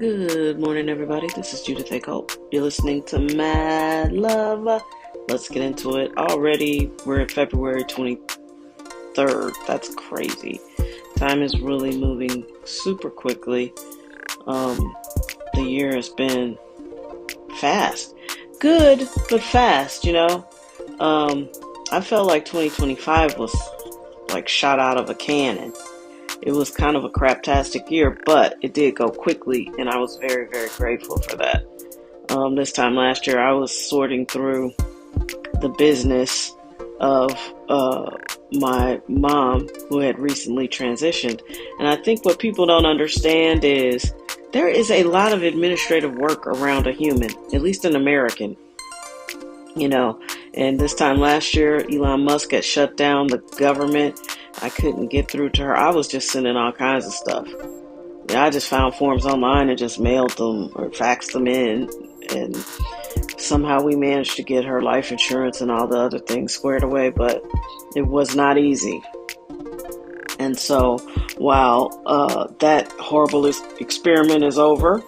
Good morning, everybody. This is Judith A. Colt. You're listening to Mad Love. Let's get into it. Already, we're at February 23rd. That's crazy. Time is really moving super quickly. The year has been fast. Good, but fast, I felt like 2025 was like shot out of a cannon. It was kind of a craptastic year, but it did go quickly, and I was very, very grateful for that. This time last year, I was sorting through the business of my mom, who had recently transitioned. And I think what people don't understand is there is a lot of administrative work around a human, at least an American. And this time last year, Elon Musk had shut down the government. I couldn't get through to her. I was just sending all kinds of stuff. I just found forms online and just mailed them or faxed them in. And somehow we managed to get her life insurance and all the other things squared away, but it was not easy. And so while that horrible experiment is over,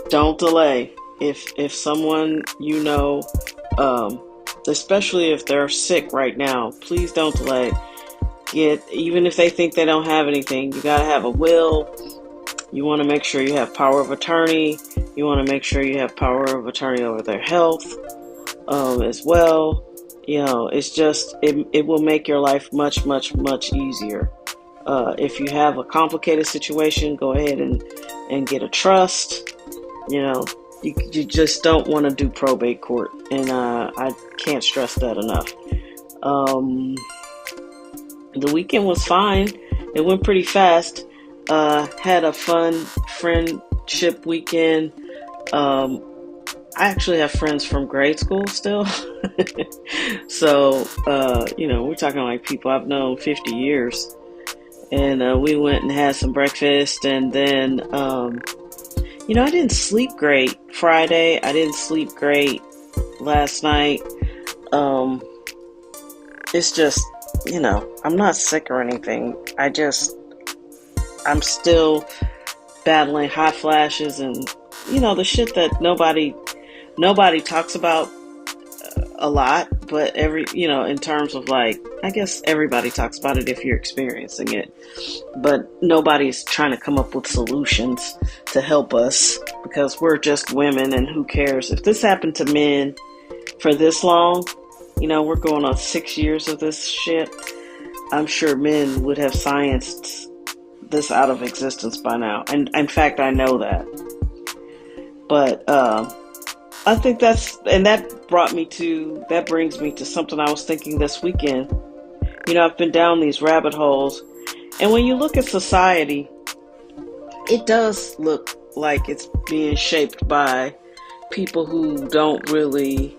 don't delay. If someone especially if they're sick right now, please don't delay. Even if they think they don't have anything, you got to have a will. You want to make sure you have power of attorney. You want to make sure you have power of attorney over their health as well. It's just, it will make your life much, much, much easier. If you have a complicated situation, go ahead and get a trust. You just don't want to do probate court. And I can't stress that enough. The weekend was fine. It went pretty fast. Had a fun friendship weekend. I actually have friends from grade school still. So, we're talking like people I've known 50 years. And we went and had some breakfast. And then, I didn't sleep great Friday. I didn't sleep great last night. It's just, I'm not sick or anything. I'm still battling hot flashes and, the shit that nobody talks about a lot, but in terms of like, I guess everybody talks about it if you're experiencing it, but nobody's trying to come up with solutions to help us because we're just women and who cares? If this happened to men for this long, we're going on 6 years of this shit. I'm sure men would have scienced this out of existence by now. And in fact, I know that. But I think that brings me to something I was thinking this weekend. I've been down these rabbit holes. And when you look at society, it does look like it's being shaped by people who don't really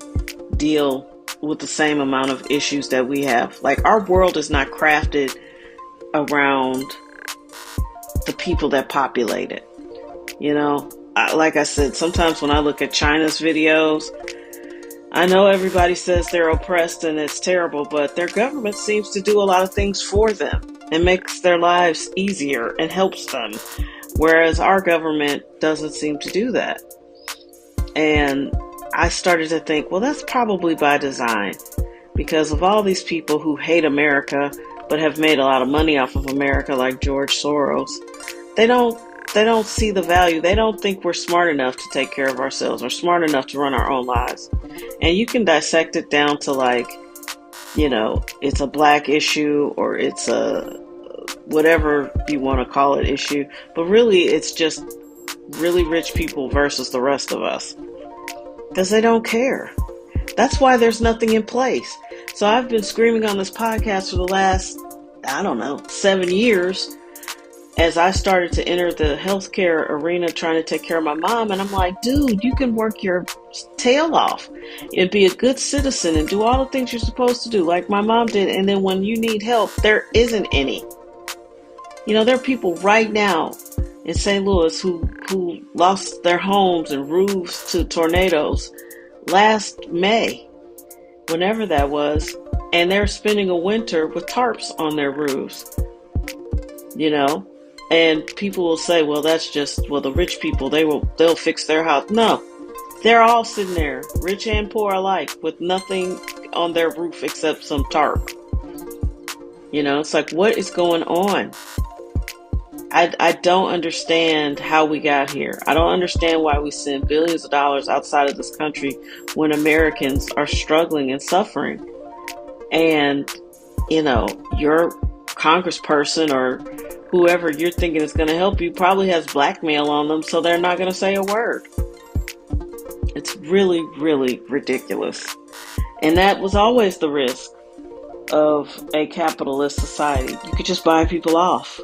deal with the same amount of issues that we have. Like, our world is not crafted around the people that populate it. Like I said, sometimes when I look at China's videos, I know everybody says they're oppressed and it's terrible, but their government seems to do a lot of things for them and makes their lives easier and helps them. Whereas our government doesn't seem to do that. And I started to think, well, that's probably by design, because of all these people who hate America but have made a lot of money off of America, like George Soros. They don't see the value. They don't think we're smart enough to take care of ourselves or smart enough to run our own lives. And you can dissect it down to like, it's a black issue or it's a whatever you want to call it issue. But really, it's just really rich people versus the rest of us. Because they don't care. That's why there's nothing in place. So I've been screaming on this podcast for the last, 7 years as I started to enter the healthcare arena trying to take care of my mom. And I'm like, dude, you can work your tail off and be a good citizen and do all the things you're supposed to do like my mom did. And then when you need help, there isn't any. There are people right now in St. Louis who lost their homes and roofs to tornadoes last May, whenever that was, and they're spending a winter with tarps on their roofs. And people will say, well, that's just, well, the rich people, they'll fix their house. No, they're all sitting there, rich and poor alike, with nothing on their roof except some tarp. It's like, what is going on? I don't understand how we got here. I don't understand why we send billions of dollars outside of this country when Americans are struggling and suffering. And, your congressperson or whoever you're thinking is going to help you probably has blackmail on them, so they're not going to say a word. It's really, really ridiculous. And that was always the risk of a capitalist society. You could just buy people off.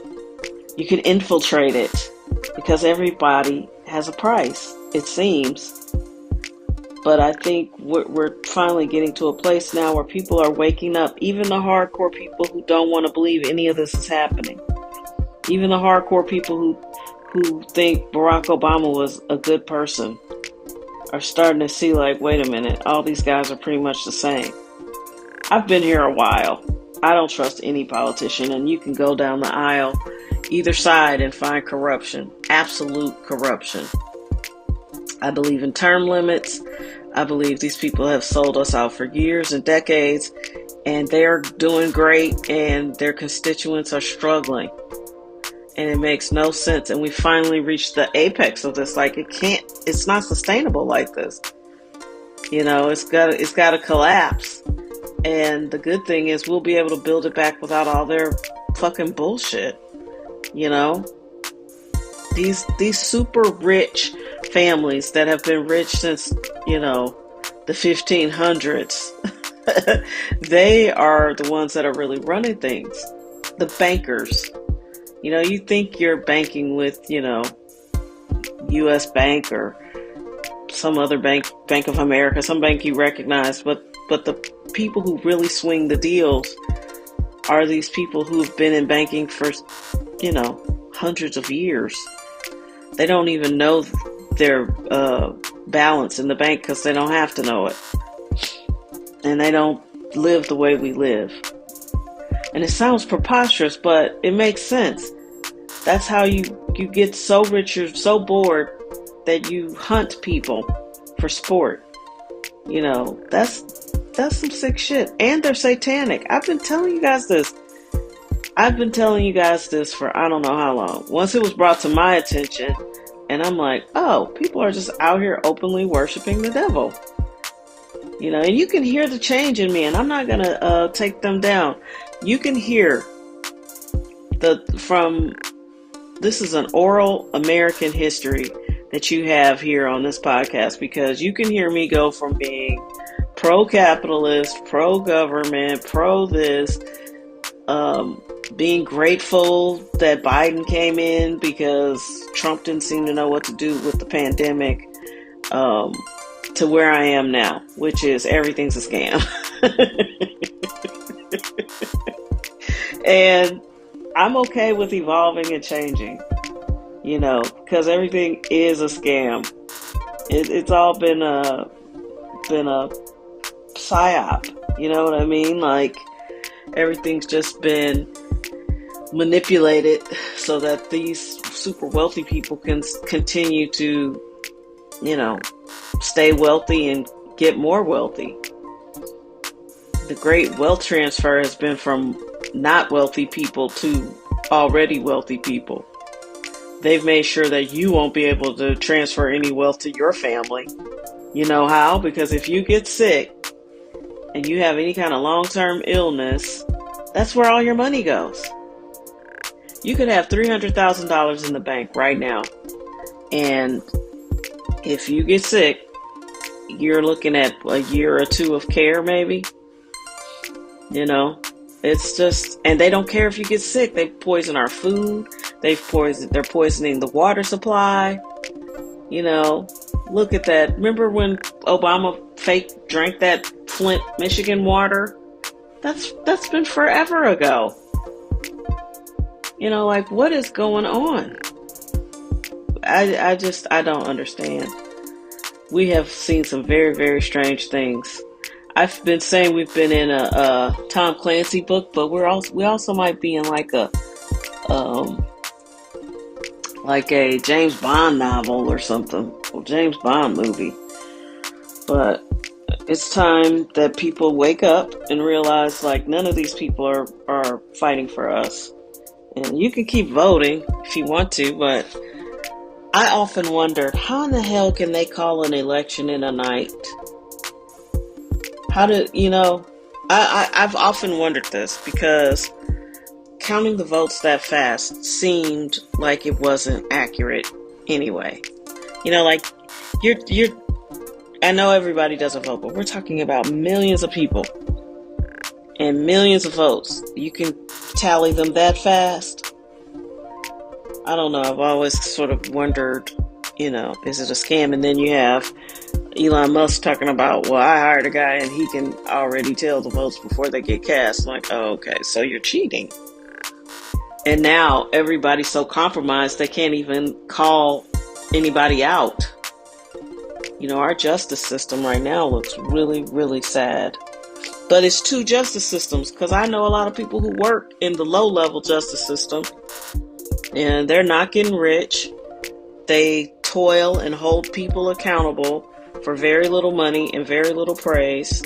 You could infiltrate it because everybody has a price, it seems. But I think we're finally getting to a place now where people are waking up. Even the hardcore people who don't want to believe any of this is happening. Even the hardcore people who think Barack Obama was a good person are starting to see, like, wait a minute, all these guys are pretty much the same. I've been here a while. I don't trust any politician, and you can go down the aisle either side and find corruption, absolute corruption. I believe in term limits. I believe these people have sold us out for years and decades, and they're doing great, and their constituents are struggling. And it makes no sense. And we finally reached the apex of this. Like, it's not sustainable like this. It's got to collapse. And the good thing is we'll be able to build it back without all their fucking bullshit. These super rich families that have been rich since, the 1500s, they are the ones that are really running things. The bankers. You think you're banking with, U.S. Bank or some other bank, Bank of America, some bank you recognize, but the people who really swing the deals are these people who've been in banking for, hundreds of years. They don't even know their balance in the bank because they don't have to know it. And they don't live the way we live. And it sounds preposterous, but it makes sense. That's how you get so rich, you're so bored that you hunt people for sport. That's some sick shit. And they're satanic. I've been telling you guys this. For I don't know how long. Once it was brought to my attention, and I'm like, oh, people are just out here openly worshiping the devil. And you can hear the change in me, and I'm not going to take them down. You can hear this is an oral American history that you have here on this podcast, because you can hear me go from being pro-capitalist, pro-government, pro-this, being grateful that Biden came in because Trump didn't seem to know what to do with the pandemic, to where I am now, which is everything's a scam. And I'm okay with evolving and changing, because everything is a scam. It's all been a psyop, you know what I mean? Like, everything's just been manipulated so that these super wealthy people can continue to, stay wealthy and get more wealthy. The great wealth transfer has been from not wealthy people to already wealthy people. They've made sure that you won't be able to transfer any wealth to your family. You know how? Because if you get sick and you have any kind of long-term illness, that's where all your money goes. You could have $300,000 in the bank right now, and if you get sick, you're looking at a year or two of care, maybe. It's just, and they don't care if you get sick. They poison our food. They're poisoning the water supply. Look at that. Remember when Obama fake drank that Flint, Michigan water? That's been forever ago. Like, what is going on? I don't understand. We have seen some very, very strange things. I've been saying we've been in a Tom Clancy book, but we also might be in like a like a James Bond novel or something, or James Bond movie. But it's time that people wake up and realize like none of these people are fighting for us. And you can keep voting if you want to, but I often wondered, how in the hell can they call an election in a night? How do, I've often wondered this because counting the votes that fast seemed like it wasn't accurate anyway. Like you're I know everybody doesn't vote, but we're talking about millions of people and millions of votes. You can tally them that fast? I don't know. I've always sort of wondered, is it a scam? And then you have Elon Musk talking about, well, I hired a guy and he can already tell the votes before they get cast. Like, oh, okay, so you're cheating. And now everybody's so compromised they can't even call anybody out. Our justice system right now looks really, really sad. But it's two justice systems, because I know a lot of people who work in the low-level justice system, and they're not getting rich. They toil and hold people accountable for very little money and very little praise.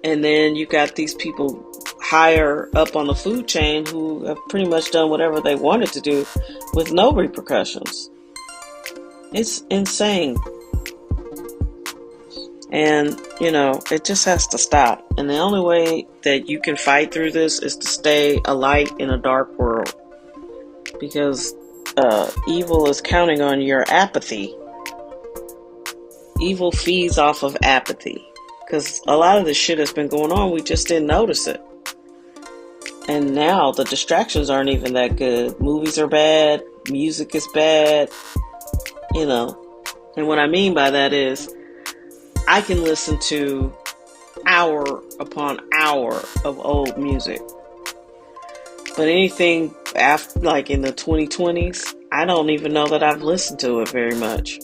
And then you got these people higher up on the food chain who have pretty much done whatever they wanted to do with no repercussions. It's insane. And, it just has to stop. And the only way that you can fight through this is to stay a light in a dark world. Because evil is counting on your apathy. Evil feeds off of apathy. Because a lot of this shit has been going on, we just didn't notice it. And now the distractions aren't even that good. Movies are bad. Music is bad. And what I mean by that is, I can listen to hour upon hour of old music. But anything after, like in the 2020s, I don't even know that I've listened to it very much.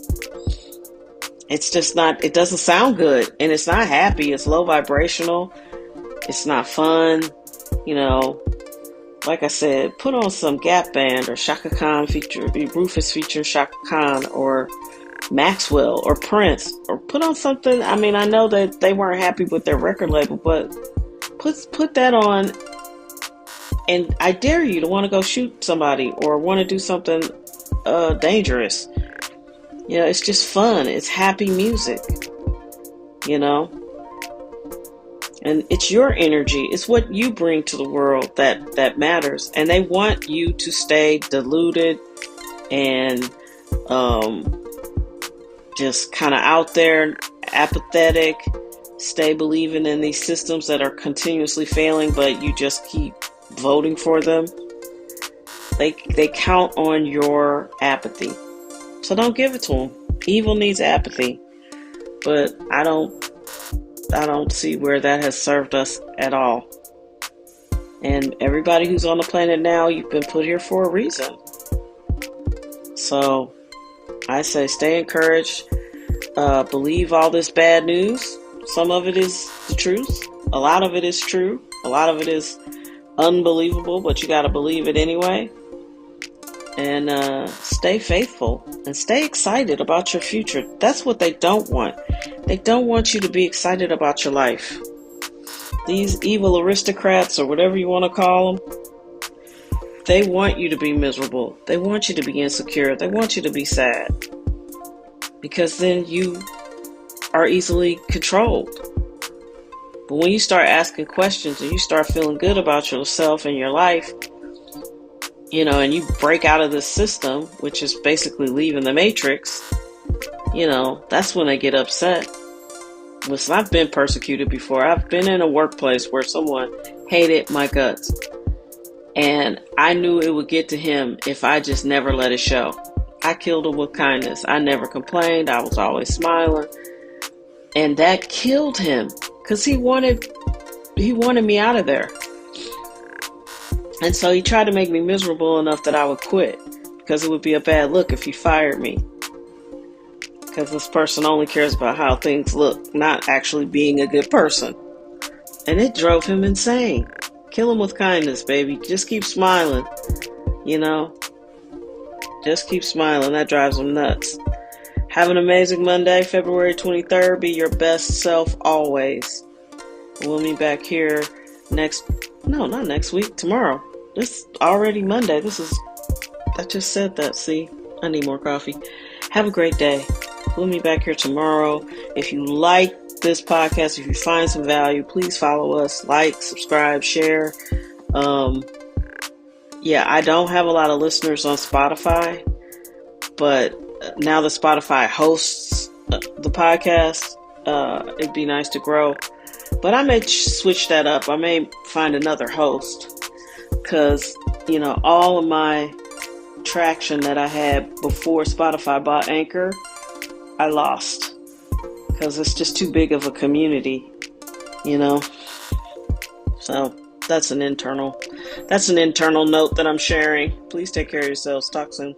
It's just not, it doesn't sound good. And it's not happy. It's low vibrational. It's not fun. Like I said, put on some Gap Band or Shaka Khan Rufus featuring Shaka Khan or Maxwell or Prince, or put on something. I mean, I know that they weren't happy with their record label, but put that on, and I dare you to want to go shoot somebody or want to do something dangerous. It's just fun. It's happy music, and it's your energy. It's what you bring to the world that matters, and they want you to stay deluded and just kind of out there, apathetic, stay believing in these systems that are continuously failing, but you just keep voting for them. They count on your apathy. So don't give it to them. Evil needs apathy. But I don't see where that has served us at all. And everybody who's on the planet now, you've been put here for a reason. So I say stay encouraged. Believe all this bad news. Some of it is the truth. A lot of it is true. A lot of it is unbelievable, but you got to believe it anyway. And stay faithful and stay excited about your future. That's what they don't want. They don't want you to be excited about your life. These evil aristocrats, or whatever you want to call them, they want you to be miserable. They want you to be insecure. They want you to be sad. Because then you are easily controlled. But when you start asking questions and you start feeling good about yourself and your life, and you break out of this system, which is basically leaving the matrix, that's when they get upset. Listen, I've been persecuted before. I've been in a workplace where someone hated my guts. And I knew it would get to him if I just never let it show. I killed him with kindness. I never complained. I was always smiling. And that killed him because he wanted me out of there. And so he tried to make me miserable enough that I would quit, because it would be a bad look if he fired me. Because this person only cares about how things look, not actually being a good person. And it drove him insane. Kill him with kindness, baby. Just keep smiling, Just keep smiling. That drives them nuts. Have an amazing Monday, February 23rd. Be your best self always. We'll meet back here not next week, tomorrow. This already Monday. I just said that. See, I need more coffee. Have a great day. We'll meet back here tomorrow. If you like this podcast, if you find some value, please follow us, like, subscribe, share. I don't have a lot of listeners on Spotify, but now that Spotify hosts the podcast, it'd be nice to grow. But I may switch that up. I may find another host because, all of my traction that I had before Spotify bought Anchor, I lost because it's just too big of a community, So that's an internal note that I'm sharing. Please take care of yourselves. Talk soon.